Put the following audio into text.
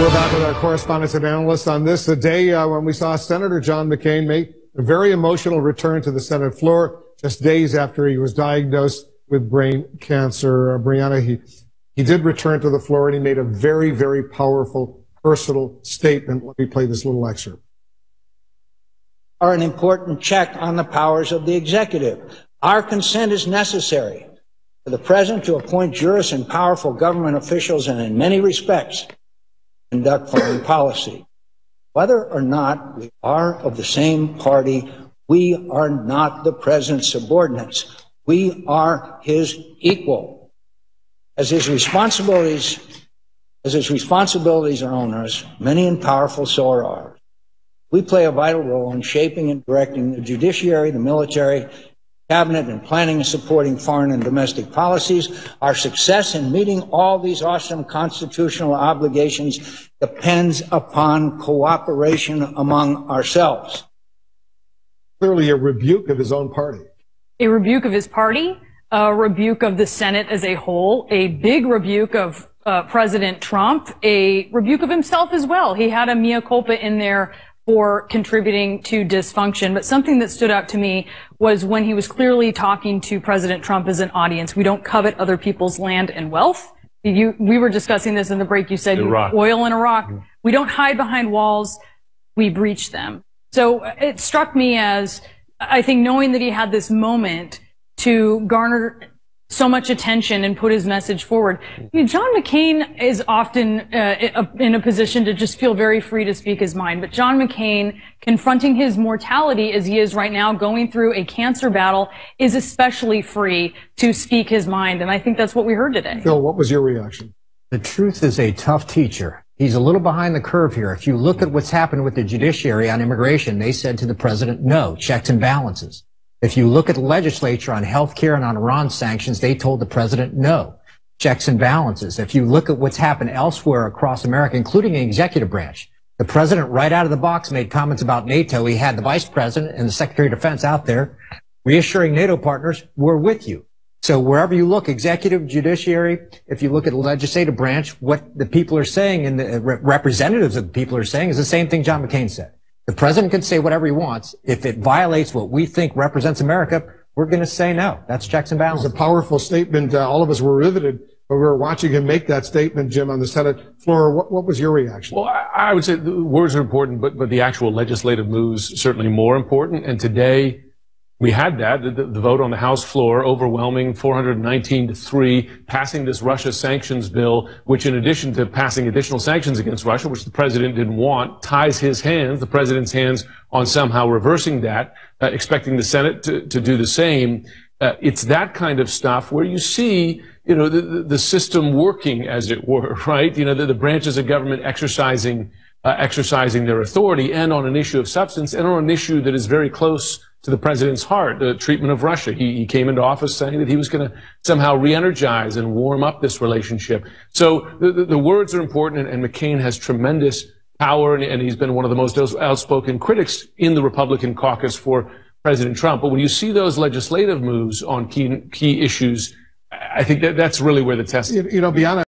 We're back with our correspondents and analysts on this, the day when we saw Senator John McCain make a very emotional return to the Senate floor just days after he was diagnosed with brain cancer. Brianna, he did return to the floor and he made a very, very powerful personal statement. Let me play this little excerpt. Are an important check on the powers of the executive. Our consent is necessary for the president to appoint jurists and powerful government officials and in many respects conduct foreign policy. Whether or not we are of the same party, we are not the president's subordinates. We are his equal. As his responsibilities are onerous, many and powerful, so are ours. We play a vital role in shaping and directing the judiciary, the military, cabinet, and planning and supporting foreign and domestic policies. Our success in meeting all these awesome constitutional obligations depends upon cooperation among ourselves. Clearly a rebuke of his own party. A rebuke of his party, a rebuke of the Senate as a whole, a big rebuke of President Trump, a rebuke of himself as well. He had a mea culpa in there for contributing to dysfunction. But something that stood out to me was when he was clearly talking to President Trump as an audience. We don't covet other people's land and wealth. We were discussing this in the break. You said oil in Iraq. Mm-hmm. We don't hide behind walls. We breach them. So it struck me as, I think, knowing that he had this moment to garner so much attention and put his message forward. I mean, John McCain is often in a position to just feel very free to speak his mind. But John McCain, confronting his mortality as he is right now, going through a cancer battle, is especially free to speak his mind. And I think that's what we heard today. Phil, what was your reaction? The truth is a tough teacher. He's a little behind the curve here. If you look at what's happened with the judiciary on immigration, they said to the president, no, checks and balances. If you look at the legislature on health care and on Iran sanctions, they told the president no, checks and balances. If you look at what's happened elsewhere across America, including the executive branch, the president right out of the box made comments about NATO. He had the vice president and the secretary of defense out there reassuring NATO partners, we're with you. So wherever you look, executive, judiciary, if you look at the legislative branch, what the people are saying and the representatives of the people are saying is the same thing John McCain said. The president can say whatever he wants. If it violates what we think represents America, we're going to say no. That's checks and balances. It was a powerful statement. All of us were riveted when we were watching him make that statement, Jim, on the Senate floor. What was your reaction? Well, I would say the words are important, but the actual legislative moves certainly more important. And today we had that, the vote on the House floor, overwhelming 419-3, passing this Russia sanctions bill, which in addition to passing additional sanctions against Russia, which the president didn't want, ties his hands, the president's hands, on somehow reversing that, expecting the Senate to do the same. It's that kind of stuff where you see, you know, the system working, as it were, right? You know, the branches of government exercising their authority, and on an issue of substance, and on an issue that is very close to the president's heart, the treatment of Russia. He came into office saying that he was going to somehow re-energize and warm up this relationship. So the words are important, and McCain has tremendous power, and he's been one of the most outspoken critics in the Republican caucus for President Trump. But when you see those legislative moves on key issues, I think that's really where the test is. You know, beyond